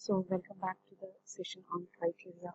So welcome back to the session on criteria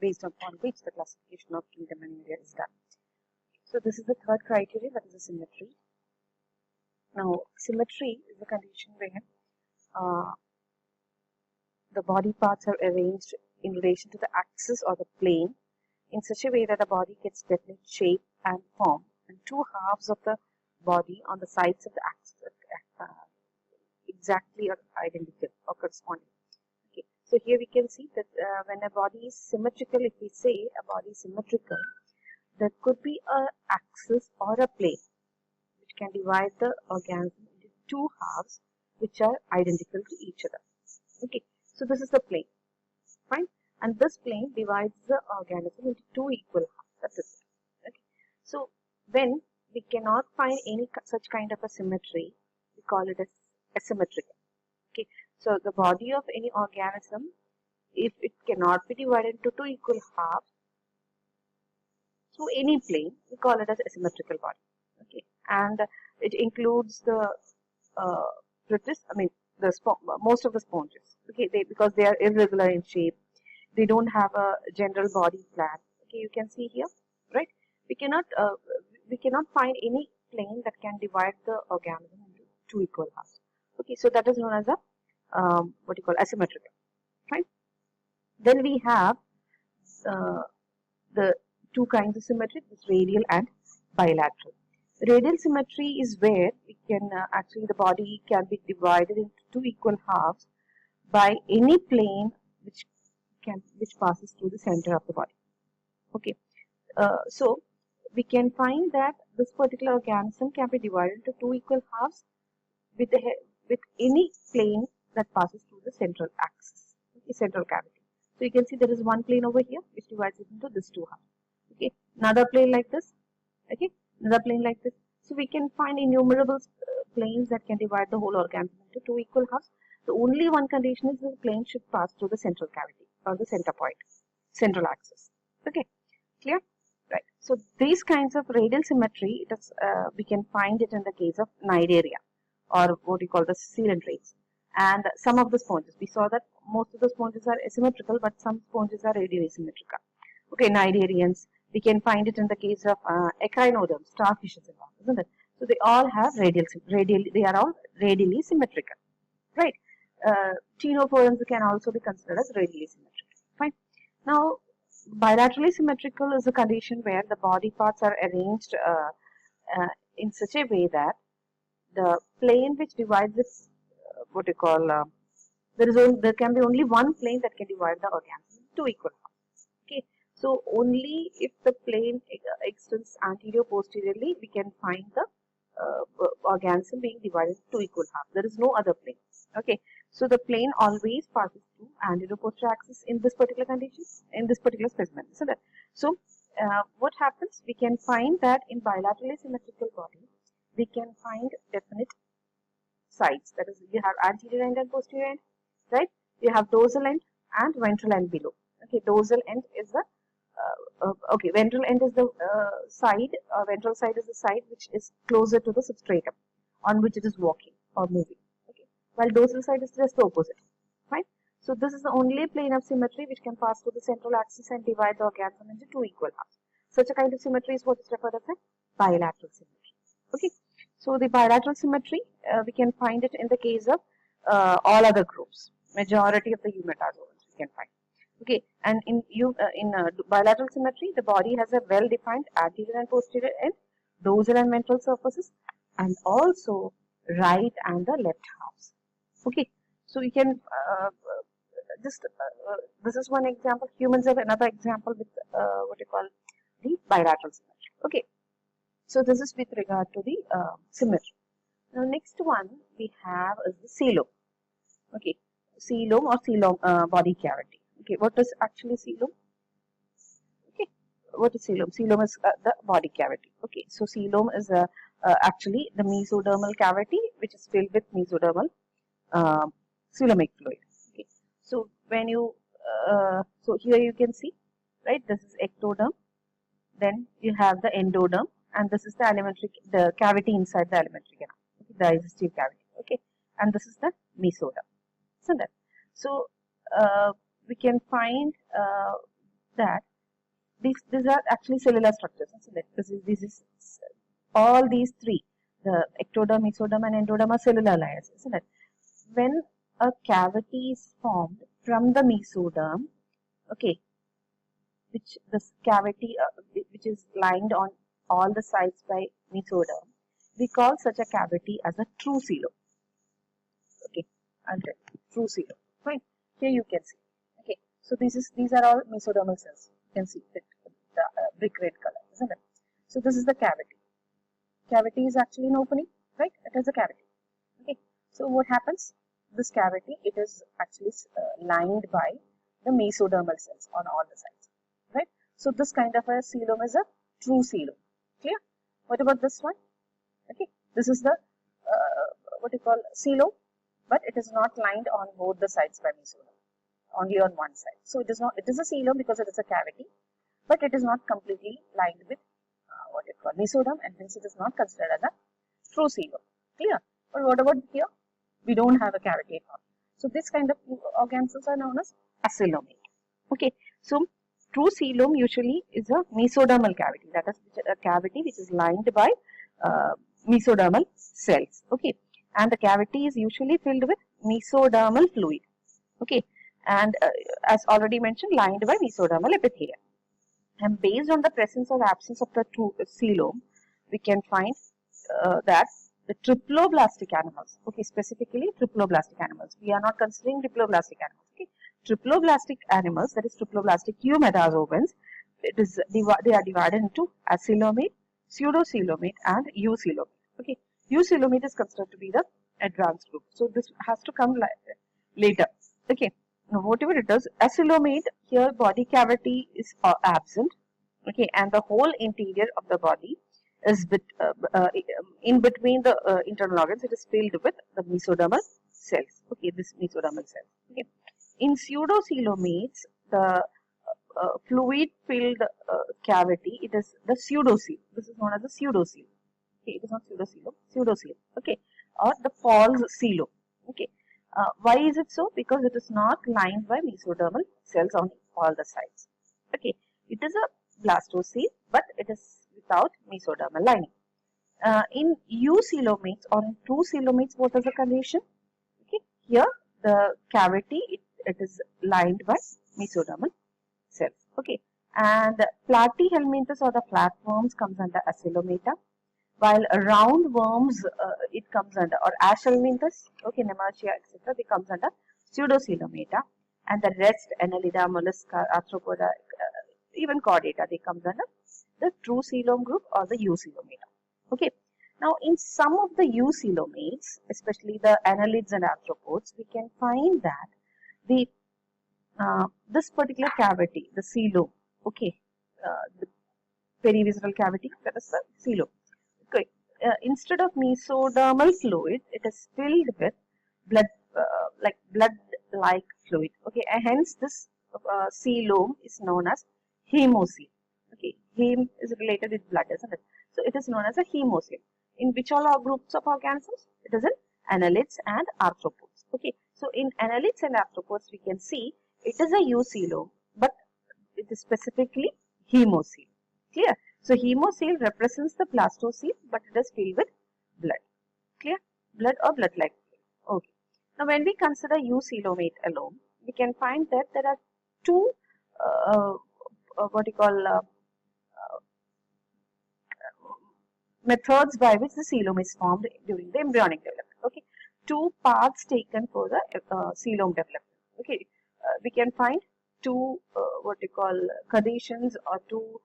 based upon which the classification of kingdom and area is done. So this is the third criteria, that is the symmetry. Now symmetry is the condition where the body parts are arranged in relation to the axis or the plane in such a way that the body gets definite shape and form, and two halves of the body on the sides of the axis exactly or identical or corresponding. Okay, so here we can see that when a body is symmetrical, if we say a body is symmetrical, there could be a axis or a plane which can divide the organism into two halves which are identical to each other. Okay, so this is the plane, fine, and this plane divides the organism into two equal halves. That is it. Okay, so when we cannot find any such kind of a symmetry, we call it as asymmetrical. Okay, so the body of any organism, if it cannot be divided into two equal halves through any plane, we call it as asymmetrical body. Okay, and it includes the most of the sponges. Okay, because they are irregular in shape, they don't have a general body plan. Okay, you can see here, right? We cannot find any plane that can divide the organism into two equal halves. Okay, so that is known as a asymmetrical, right? Then we have the two kinds of symmetry, this radial and bilateral. Radial symmetry is where we can actually the body can be divided into two equal halves by any plane which passes through the center of the body. Okay, so we can find that this particular organism can be divided into two equal halves with any plane that passes through the central axis, okay, central cavity. So you can see there is one plane over here which divides it into these two halves. Okay, another plane like this. Okay, another plane like this. So we can find innumerable planes that can divide the whole organism into two equal halves. The only one condition is the plane should pass through the central cavity or the center point, central axis. Okay, clear? Right. So these kinds of radial symmetry, we can find it in the case of cnidaria, or what we call the coelom, and some of the sponges. We saw that most of the sponges are asymmetrical, but some sponges are radially symmetrical. Okay, cnidarians. We can find it in the case of echinoderms, starfishes and all, isn't it? So they all have they are all radially symmetrical, right? Ctenoforms can also be considered as radially symmetrical. Fine. Now, bilaterally symmetrical is a condition where the body parts are arranged in such a way that the plane which divides it, there can be only one plane that can divide the organism into two equal halves. Okay, so only if the plane extends anterior-posteriorly, we can find the organism being divided into two equal halves. There is no other plane. Okay, so the plane always passes through anterior-posterior axis in this particular condition, in this particular specimen. So what happens? We can find that in bilaterally symmetrical body, we can find definite sides. That is, you have anterior end and posterior end, right? You have dorsal end and ventral end below. Okay, dorsal end is the ventral end is the side. Ventral side is the side which is closer to the substratum on which it is walking or moving. Okay, while dorsal side is just the opposite. Right? So this is the only plane of symmetry which can pass through the central axis and divide the organism into two equal halves. Such a kind of symmetry is what is referred as a bilateral symmetry. Okay, so the bilateral symmetry we can find it in the case of all other groups. Majority of the eumetazoans we can find. Okay, and in bilateral symmetry, the body has a well-defined anterior and posterior end, dorsal and ventral surfaces, and also right and the left halves. Okay, so we can this is one example. Humans have another example with the bilateral symmetry. Okay. So this is with regard to the symmetry. Now next one we have is the coelom. Okay, coelom or coelom body cavity. Okay, what is actually coelom? Okay, what is coelom? Coelom is the body cavity. Okay, so coelom is actually the mesodermal cavity which is filled with mesodermal coelomic fluid. Okay, so when you so here you can see, right? This is ectoderm. Then you have the endoderm. And this is the cavity inside the alimentary canal, okay, the digestive cavity. Okay, and this is the mesoderm. So that So we can find that these are actually cellular structures, isn't it? This is all these three, the ectoderm, mesoderm, and endoderm are cellular layers, isn't it? When a cavity is formed from the mesoderm, okay, which this cavity which is lined on all the sides by mesoderm, we call such a cavity as a true coelom. Okay, and true coelom. Fine. Here you can see. Okay, so these are all mesodermal cells. You can see that the brick red color, isn't it? So this is the cavity. Cavity is actually an opening, right? It is a cavity. Okay, so what happens? This cavity, it is actually lined by the mesodermal cells on all the sides, right? So this kind of a coelom is a true coelom. Clear? What about this one? Okay, this is the what you call coelom, but it is not lined on both the sides by mesoderm, only on one side. So it is not. It is a coelom because it is a cavity, but it is not completely lined with what you call mesoderm, and hence it is not considered as a true coelom. Clear? But what about here? We don't have a cavity at all. So this kind of organisms are known as acoelomate. Okay, so true coelom usually is a mesodermal cavity, that is a cavity which is lined by mesodermal cells. Okay, and the cavity is usually filled with mesodermal fluid. Okay, and as already mentioned, lined by mesodermal epithelium. And based on the presence or absence of the true coelom, we can find that the triploblastic animals, okay, specifically triploblastic animals. We are not considering diploblastic animals. Okay, triploblastic animals, that is triploblastic eumetazoans, they are divided into acoelomate, pseudocoelomate, and eucoelomate. Okay, eucoelomate is considered to be the advanced group. So this has to come later. Okay, now whatever it is, acoelomate, here body cavity is absent. Okay, and the whole interior of the body is in between the internal organs. It is filled with the mesodermal cells. Okay, this mesodermal cells. Okay, in pseudocoelomates, the fluid-filled cavity, it is the pseudocoelom. This is known as the pseudocoelom. Okay, it is not pseudocoelom, pseudocoelom. Okay, or the false coelom. Okay, why is it so? Because it is not lined by mesodermal cells on all the sides. Okay, it is a blastocoel, but it is without mesodermal lining. In eucoelomates or in true coelomates, what is the condition? Okay, here the cavity it is lined by mesodermal cells. Okay, and platyhelminthes or the flatworms comes under acoelomata, while round worms it comes under, or ashhelminthes, okay, nemertia, etc., they comes under pseudocoelomata, and the rest annelida, mollusca, arthropoda, even chordata, they comes under the true coelom group or the eucoelomata. Okay. Now, in some of the eucoelomates, especially the annelids and arthropods, we can find that the this particular cavity, the coelom, okay, the perivisceral cavity, that is the coelom. Okay, instead of mesodermal fluid, it is filled with blood, like blood-like fluid. Okay, and hence this coelom is known as hemocoel. Okay, heme is related with blood, isn't it? So it is known as a hemocoel. In which all groups of organisms? It is in annelids and arthropods. Okay, so in annelids and arthropods, we can see it is a eucoelom, but it is specifically hemocoel. Clear? So hemocoel represents the blastocoel, but it is filled with blood. Clear? Blood or blood-like fluid. Okay. Now, when we consider eucoelomate alone, we can find that there are two what you call methods by which the coelom is formed during the embryonic development. Okay, two paths taken for the coelom development. Okay, we can find two what you call conditions or two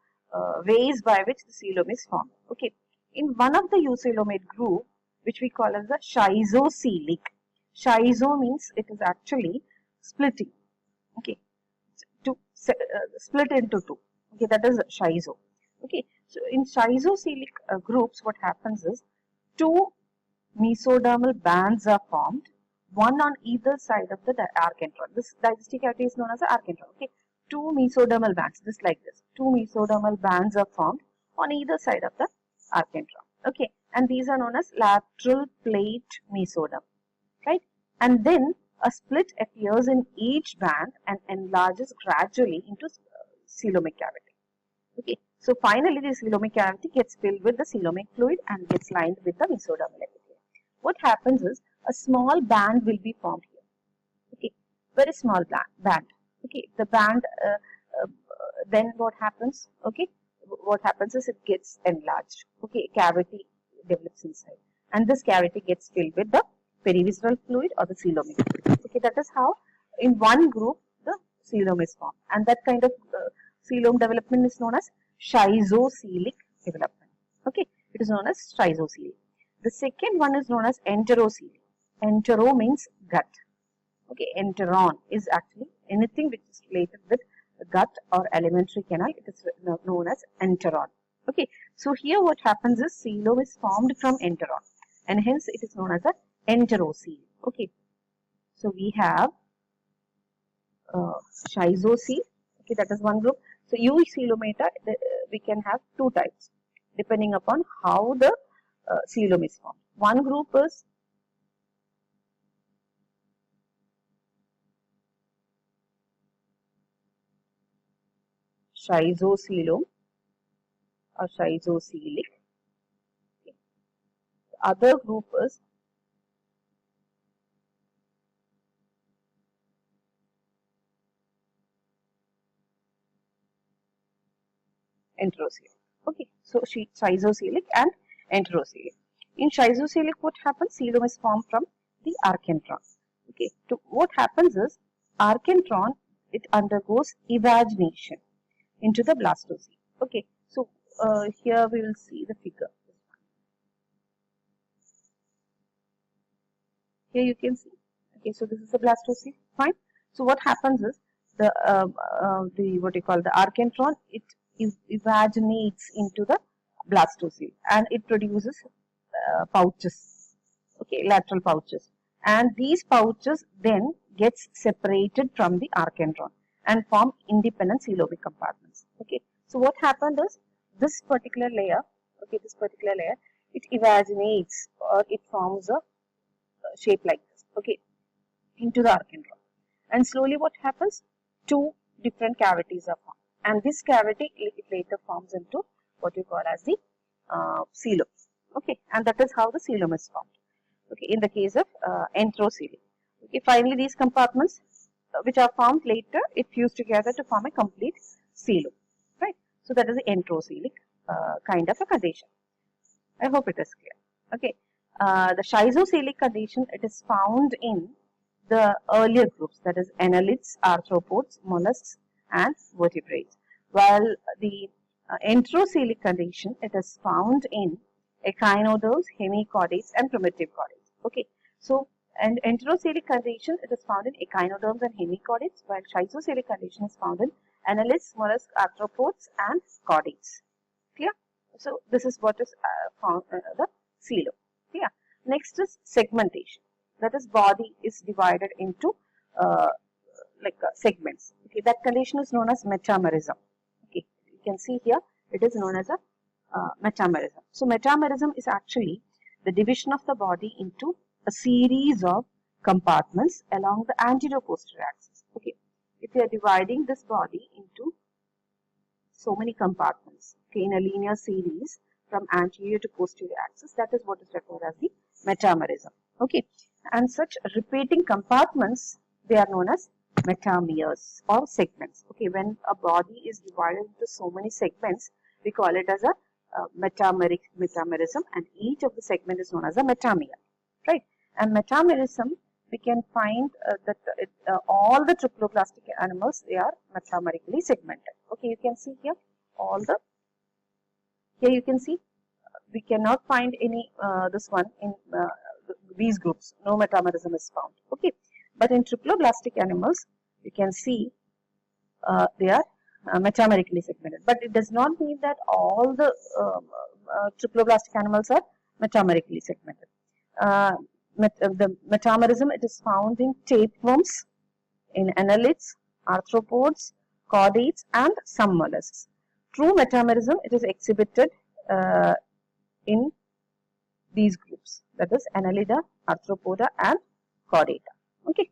ways by which the coelom is formed. Okay, in one of the eucoelomate group, which we call as the schizocelic. Schizo means it is actually splitting. Okay, to split into two. Okay, that is schizo. Okay, so in schizocelic groups, what happens is two mesodermal bands are formed, one on either side of the archentron. This digestive cavity is known as the archentron. Okay, two mesodermal bands, just like this. Two mesodermal bands are formed on either side of the archentron. Okay, and these are known as lateral plate mesoderm, right? And then A split appears in each band and enlarges gradually into coelomic cavity. Okay, so finally the coelomic cavity gets filled with the coelomic fluid and gets lined with the mesodermal epithelium. What happens is a small band will be formed here. Okay, very small band. Okay, the band then what happens? Okay, what happens is it gets enlarged. Okay, cavity develops inside, and this cavity gets filled with the perivisceral fluid or the coelomic fluid. Okay, that is how in one group the coelom is formed, and that kind of coelom development is known as schizocelic development. Okay, it is known as schizocelic. The second one is known as enterocelic. Entero means gut. Okay, enteron is actually anything which is related with the gut or alimentary canal. It is known as enteron. Okay, so here what happens is coelom is formed from enteron, and hence it is known as a enterocele. Okay, so we have schizocele. Okay, that is one group. So eucoelomata, we can have two types depending upon how the coelom is formed. One group is schizocoelom or schizocelic. Okay. The other group is enterocelic. Okay, so schizocelic and enterocelic. In schizocelic, what happens? Coelom is formed from the archentron. Okay, so what happens is archentron, it undergoes evagination into the blastocele. Okay, so here we will see the figure. Here you can see. Okay, so this is the blastocele. Fine. So what happens is the what you call the archentron, it evaginates into the blastocele and it produces pouches. Okay, lateral pouches, and these pouches then gets separated from the archentron and form independent coelomic compartments. Okay, so what happened is this particular layer, okay, it evaginates or it forms a shape like this, okay, into the archentron, and slowly what happens? Two different cavities are formed, and this cavity it later forms into what you call as the coelom. Okay, and that is how the coelom is formed. Okay, in the case of enterocele. Okay, finally these compartments which are formed later, it fuse together to form a complete coelom. Right. So that is the enterocelic kind of a condition. I hope it is clear. Okay. The schizocelic condition, it is found in the earlier groups, that is annelids, arthropods, mollusks, and vertebrates. While the enterocelic condition, it is found in echinoderms, hemichordates, and primitive chordates. Okay, so and enterocelic condition, it is found in echinoderms and hemichordates, while schizocelic condition is found in annelids, mollusks, arthropods, and chordates. Clear? So this is what is found the coelom. Clear? Next is segmentation. That is, body is divided into segments. Okay, that condition is known as metamerism. Okay, you can see here it is known as a metamerism. So metamerism is actually the division of the body into a series of compartments along the anterior-posterior axis. Okay, if we are dividing this body into so many compartments, okay, in a linear series from anterior to posterior axis, that is what is referred as the metamerism. Okay, and such repeating compartments, they are known as metameres or segments. Okay, when a body is divided into so many segments, we call it as a metamerism, and each of the segment is known as a metamere. Right, and metamerism, we can find that all the triploblastic animals, they are metamerically segmented. Okay, you can see here all the, here you can see we cannot find any this one in these groups. No metamerism is found. Okay, but in triploblastic animals, you can see they are metamerically segmented. But it does not mean that all the triploblastic animals are metamerically segmented. The metamerism, it is found in tapeworms, in annelids, arthropods, chordates, and some mollusks. True metamerism, it is exhibited in these groups, that is annelida, arthropoda, and chordata. Okay.